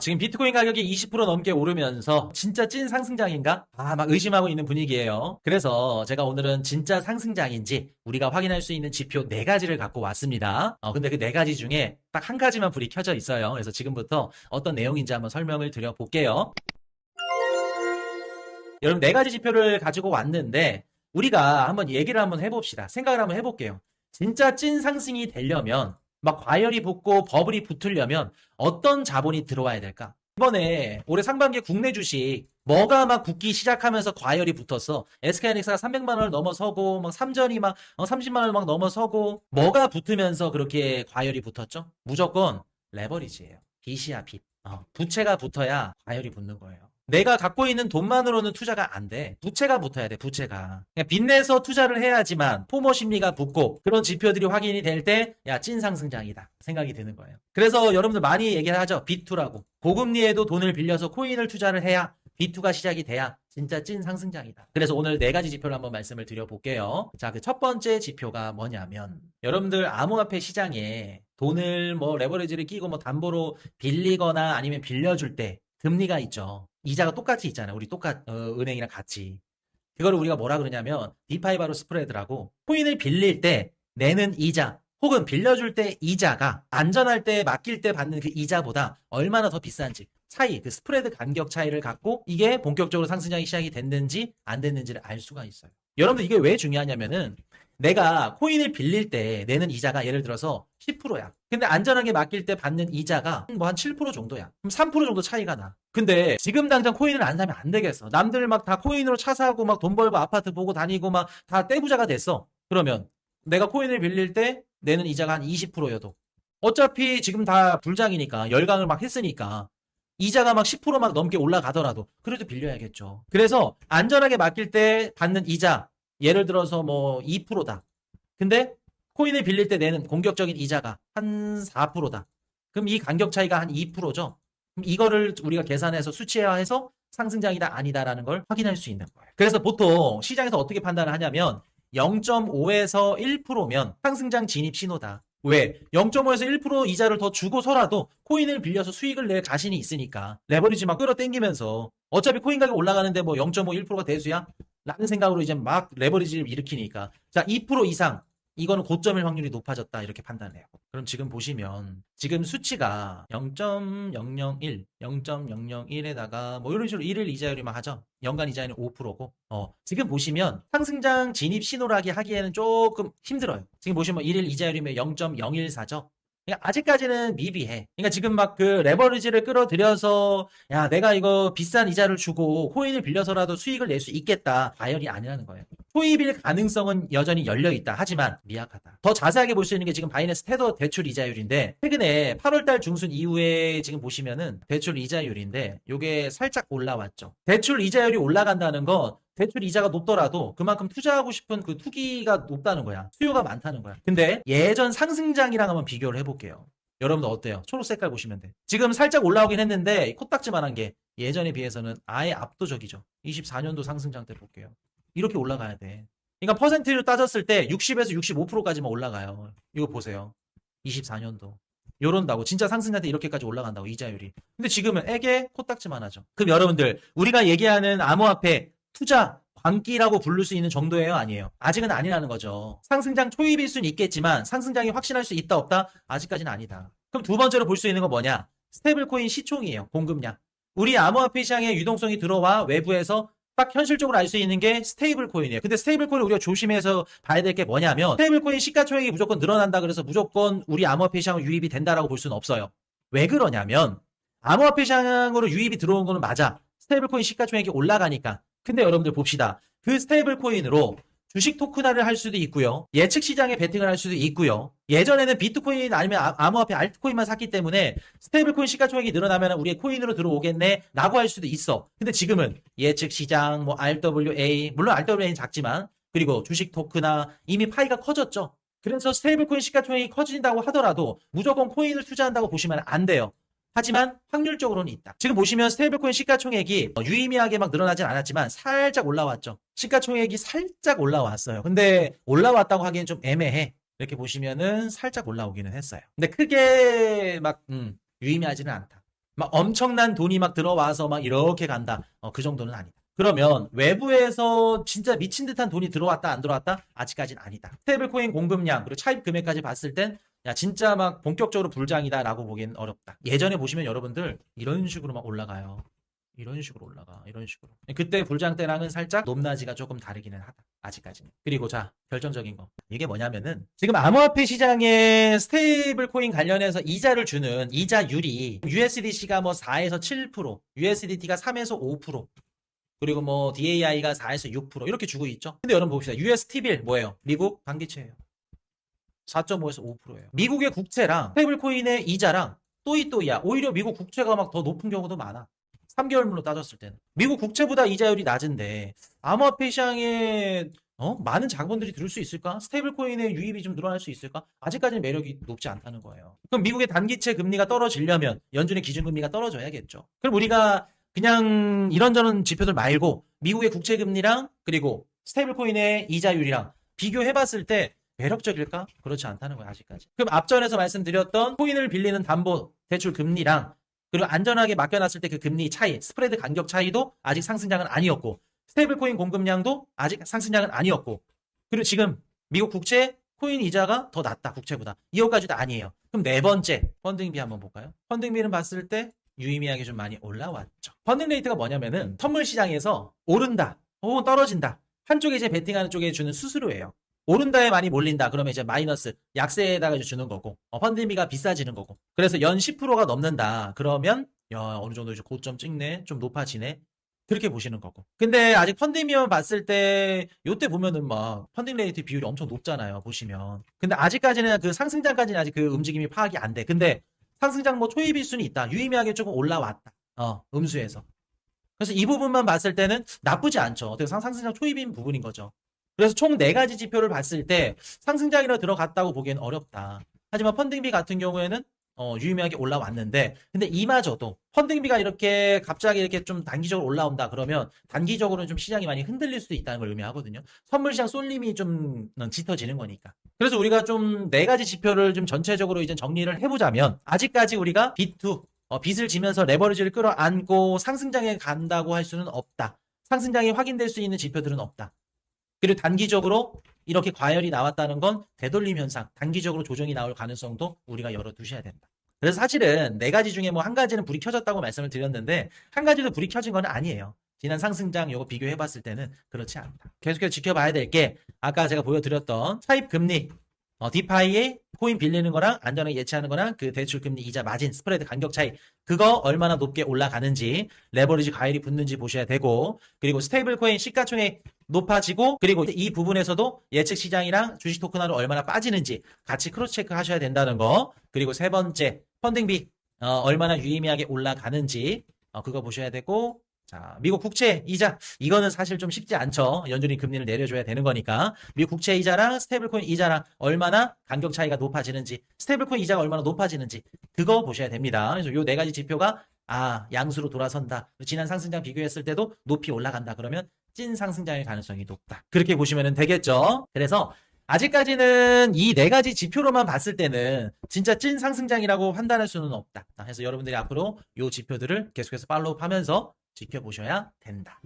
지금 비트코인 가격이 20% 넘게 오르면서 진짜 찐 상승장인가? 막 의심하고 있는 분위기예요. 그래서 제가 오늘은 진짜 상승장인지 우리가 확인할 수 있는 지표 4가지를 갖고 왔습니다. 근데 그 4가지 중에 딱 한 가지만 불이 켜져 있어요. 그래서 지금부터 어떤 내용인지 한번 설명을 드려볼게요. 여러분 4가지 지표를 가지고 왔는데 우리가 한번 얘기를 한번 해봅시다. 생각을 한번 해볼게요. 진짜 찐 상승이 되려면 막 과열이 붙고 버블이 붙으려면 어떤 자본이 들어와야 될까? 이번에 올해 상반기에 국내 주식 뭐가 막 붙기 시작하면서 과열이 붙었어. SK하이닉스가 300만 원을 넘어서고 막 삼전이 막 30만 원을 막 넘어서고 뭐가 붙으면서 그렇게 과열이 붙었죠? 무조건 레버리지예요. 빚이야 빚. 부채가 붙어야 과열이 붙는 거예요. 내가 갖고 있는 돈만으로는 투자가 안 돼. 부채가 붙어야 돼, 부채가. 그냥 빚내서 투자를 해야지만 포모 심리가 붙고 그런 지표들이 확인이 될 때, 야, 찐 상승장이다. 생각이 드는 거예요. 그래서 여러분들 많이 얘기를 하죠. B2라고. 고금리에도 돈을 빌려서 코인을 투자를 해야 B2가 시작이 돼야 진짜 찐 상승장이다. 그래서 오늘 4가지 지표를 한번 말씀을 드려볼게요. 자, 그 첫 번째 지표가 뭐냐면, 여러분들 암호화폐 시장에 돈을 뭐 레버리지를 끼고 뭐 담보로 빌리거나 아니면 빌려줄 때 금리가 있죠. 이자가 똑같이 있잖아요. 우리 은행이랑 같이. 그거를 우리가 뭐라 그러냐면 디파이 바로 스프레드라고, 코인을 빌릴 때 내는 이자 혹은 빌려줄 때 이자가 안전할 때 맡길 때 받는 그 이자보다 얼마나 더 비싼지 차이, 그 스프레드 간격 차이를 갖고 이게 본격적으로 상승장이 시작이 됐는지 안 됐는지를 알 수가 있어요. 여러분들 이게 왜 중요하냐면은 내가 코인을 빌릴 때 내는 이자가 예를 들어서 10%야. 근데 안전하게 맡길 때 받는 이자가 뭐 한 7% 정도야. 그럼 3% 정도 차이가 나. 근데 지금 당장 코인을 안 사면 안 되겠어. 남들 막 다 코인으로 차 사고 막 돈 벌고 아파트 보고 다니고 막 다 떼부자가 됐어. 그러면 내가 코인을 빌릴 때 내는 이자가 한 20%여도 어차피 지금 다 불장이니까 열강을 막 했으니까 이자가 막 10%막 넘게 올라가더라도 그래도 빌려야겠죠. 그래서 안전하게 맡길 때 받는 이자, 예를 들어서 뭐 2%다. 근데 코인을 빌릴 때 내는 공격적인 이자가 한 4%다. 그럼 이 간격 차이가 한 2%죠. 그럼 이거를 우리가 계산해서 수치화해서 상승장이다 아니다라는 걸 확인할 수 있는 거예요. 그래서 보통 시장에서 어떻게 판단을 하냐면 0.5에서 1%면 상승장 진입 신호다. 왜? 0.5에서 1% 이자를 더 주고서라도 코인을 빌려서 수익을 낼 자신이 있으니까 레버리지 막 끌어당기면서 어차피 코인 가격 올라가는데 뭐 0.5, 1%가 대수야? 라는 생각으로 이제 막 레버리지를 일으키니까 자, 2% 이상 이거는 고점일 확률이 높아졌다 이렇게 판단해요. 그럼 지금 보시면 지금 수치가 0.001, 0.001에다가 뭐 이런 식으로 1일 이자율이만 하죠. 연간 이자율은 5%고 지금 보시면 상승장 진입 신호라기 하기에는 조금 힘들어요. 지금 보시면 1일 이자율이면 0.014죠. 그러니까 아직까지는 미비해. 그러니까 지금 막 그 레버리지를 끌어들여서 야 내가 이거 비싼 이자를 주고 코인을 빌려서라도 수익을 낼 수 있겠다. 과열이 아니라는 거예요. 초입일 가능성은 여전히 열려있다. 하지만 미약하다. 더 자세하게 볼 수 있는 게 지금 바이낸스 테더 대출 이자율인데 최근에 8월달 중순 이후에 지금 보시면은 대출 이자율인데 요게 살짝 올라왔죠. 대출 이자율이 올라간다는 건 대출 이자가 높더라도 그만큼 투자하고 싶은 그 투기가 높다는 거야. 수요가 많다는 거야. 근데 예전 상승장이랑 한번 비교를 해볼게요. 여러분들 어때요? 초록 색깔 보시면 돼. 지금 살짝 올라오긴 했는데 코딱지만한 게 예전에 비해서는 아예 압도적이죠. 24년도 상승장 때 볼게요. 이렇게 올라가야 돼. 그러니까 퍼센트를 따졌을 때 60에서 65%까지만 올라가요. 이거 보세요. 24년도. 요런다고. 진짜 상승장 때 이렇게까지 올라간다고, 이자율이. 근데 지금은 애게 코딱지만 하죠. 그럼 여러분들, 우리가 얘기하는 암호화폐 투자 광기라고 부를 수 있는 정도예요? 아니에요? 아직은 아니라는 거죠. 상승장 초입일 수는 있겠지만 상승장이 확신할 수 있다 없다? 아직까지는 아니다. 그럼 두 번째로 볼 수 있는 건 뭐냐? 스테이블코인 시총이에요. 공급량. 우리 암호화폐 시장에 유동성이 들어와 외부에서 딱 현실적으로 알 수 있는 게 스테이블 코인이에요. 근데 스테이블 코인을 우리가 조심해서 봐야 될 게 뭐냐면 스테이블 코인 시가총액이 무조건 늘어난다 그래서 무조건 우리 암호화폐 시장으로 유입이 된다라고 볼 수는 없어요. 왜 그러냐면 암호화폐 시장으로 유입이 들어온 거는 맞아. 스테이블 코인 시가총액이 올라가니까. 근데 여러분들 봅시다. 그 스테이블 코인으로 주식 토큰화를 할 수도 있고요. 예측 시장에 베팅을 할 수도 있고요. 예전에는 비트코인 아니면 암호화폐 알트코인만 샀기 때문에 스테이블코인 시가총액이 늘어나면 우리의 코인으로 들어오겠네 라고 할 수도 있어. 근데 지금은 예측 시장, 뭐 RWA, 물론 RWA는 작지만 그리고 주식 토큰화 이미 파이가 커졌죠. 그래서 스테이블코인 시가총액이 커진다고 하더라도 무조건 코인을 투자한다고 보시면 안 돼요. 하지만 확률적으로는 있다. 지금 보시면 스테이블코인 시가총액이 유의미하게 막 늘어나진 않았지만 살짝 올라왔죠. 시가총액이 살짝 올라왔어요. 근데 올라왔다고 하기엔 좀 애매해. 이렇게 보시면은 살짝 올라오기는 했어요. 근데 크게 막 유의미하지는 않다. 막 엄청난 돈이 막 들어와서 막 이렇게 간다. 그 정도는 아니다. 그러면 외부에서 진짜 미친 듯한 돈이 들어왔다 안 들어왔다? 아직까지는 아니다. 스테이블 코인 공급량 그리고 차입 금액까지 봤을 땐 야, 진짜 막 본격적으로 불장이다라고 보기엔 어렵다. 예전에 보시면 여러분들 이런 식으로 막 올라가요. 이런 식으로 올라가. 이런 식으로. 그때 불장 때랑은 살짝 높낮이가 조금 다르기는 하다. 아직까지는. 그리고 자, 결정적인 거. 이게 뭐냐면은 지금 암호화폐 시장에 스테이블 코인 관련해서 이자를 주는 이자율이 USDC가 뭐 4에서 7%, USDT가 3에서 5%, 그리고 뭐 DAI가 4에서 6% 이렇게 주고 있죠. 근데 여러분 봅시다. US T빌 뭐예요? 미국 단기채예요. 4.5에서 5%예요. 미국의 국채랑 스테이블 코인의 이자랑 또이또이야. 오히려 미국 국채가 막 더 높은 경우도 많아. 3개월물로 따졌을 때는. 미국 국채보다 이자율이 낮은데 암호화폐 시장에 많은 자본들이 들을 수 있을까? 스테이블 코인의 유입이 좀 늘어날 수 있을까? 아직까지는 매력이 높지 않다는 거예요. 그럼 미국의 단기채 금리가 떨어지려면 연준의 기준금리가 떨어져야겠죠. 그럼 우리가 그냥 이런저런 지표들 말고 미국의 국채 금리랑 그리고 스테이블 코인의 이자율이랑 비교해봤을 때 매력적일까? 그렇지 않다는 거예요, 아직까지. 그럼 앞전에서 말씀드렸던 코인을 빌리는 담보 대출 금리랑 그리고 안전하게 맡겨놨을 때 그 금리 차이, 스프레드 간격 차이도 아직 상승장은 아니었고, 스테이블 코인 공급량도 아직 상승장은 아니었고, 그리고 지금 미국 국채 코인 이자가 더 낮다, 국채보다. 이거까지도 아니에요. 그럼 네 번째, 펀딩비 한번 볼까요? 펀딩비는 봤을 때 유의미하게 좀 많이 올라왔죠. 펀딩 레이트가 뭐냐면은 선물 시장에서 오른다, 혹은 떨어진다. 한쪽에 이제 베팅하는 쪽에 주는 수수료예요. 오른다에 많이 몰린다. 그러면 이제 마이너스 약세에다가 주는 거고 펀딩비가 비싸지는 거고. 그래서 연 10%가 넘는다. 그러면 야, 어느 정도 이제 고점 찍네. 좀 높아지네. 그렇게 보시는 거고. 근데 아직 펀딩비만 봤을 때 요때 보면은 막 펀딩 레이트 비율이 엄청 높잖아요. 보시면. 근데 아직까지는 그 상승장까지는 아직 그 움직임이 파악이 안 돼. 근데 상승장 뭐 초입일 수는 있다. 유의미하게 조금 올라왔다. 음수에서. 그래서 이 부분만 봤을 때는 나쁘지 않죠. 어떻게 상승장 초입인 부분인 거죠. 그래서 총 4가지 지표를 봤을 때 상승장이라 들어갔다고 보기엔 어렵다. 하지만 펀딩비 같은 경우에는 유의미하게 올라왔는데 근데 이마저도 펀딩비가 이렇게 갑자기 이렇게 좀 단기적으로 올라온다 그러면 단기적으로는 좀 시장이 많이 흔들릴 수도 있다는 걸 의미하거든요. 선물시장 쏠림이 좀 짙어지는 거니까. 그래서 우리가 좀 4가지 지표를 좀 전체적으로 이제 정리를 해보자면 아직까지 우리가 B2 빚을 지면서 레버리지를 끌어안고 상승장에 간다고 할 수는 없다. 상승장이 확인될 수 있는 지표들은 없다. 그리고 단기적으로 이렇게 과열이 나왔다는 건 되돌림 현상, 단기적으로 조정이 나올 가능성도 우리가 열어두셔야 된다. 그래서 사실은 4가지 중에 뭐 한 가지는 불이 켜졌다고 말씀을 드렸는데 한 가지도 불이 켜진 건 아니에요. 지난 상승장 요거 비교해봤을 때는 그렇지 않다. 계속해서 지켜봐야 될 게 아까 제가 보여드렸던 차입 금리, 디파이에 코인 빌리는 거랑 안전하게 예치하는 거랑 그 대출 금리 이자 마진 스프레드 간격 차이 그거 얼마나 높게 올라가는지 레버리지 과열이 붙는지 보셔야 되고 그리고 스테이블 코인 시가총액 높아지고 그리고 이 부분에서도 예측 시장이랑 주식 토큰화로 얼마나 빠지는지 같이 크로스 체크 하셔야 된다는 거 그리고 세 번째 펀딩비 얼마나 유의미하게 올라가는지 그거 보셔야 되고 자, 미국 국채 이자 이거는 사실 좀 쉽지 않죠. 연준이 금리를 내려줘야 되는 거니까 미국 국채 이자랑 스테이블코인 이자랑 얼마나 간격 차이가 높아지는지 스테이블코인 이자가 얼마나 높아지는지 그거 보셔야 됩니다. 그래서 요 4가지 지표가 양수로 돌아선다. 지난 상승장 비교했을 때도 높이 올라간다. 그러면 찐 상승장일 가능성이 높다. 그렇게 보시면 되겠죠. 그래서 아직까지는 이 4가지 지표로만 봤을 때는 진짜 찐 상승장이라고 판단할 수는 없다. 그래서 여러분들이 앞으로 요 지표들을 계속해서 팔로우하면서 지켜보셔야 된다.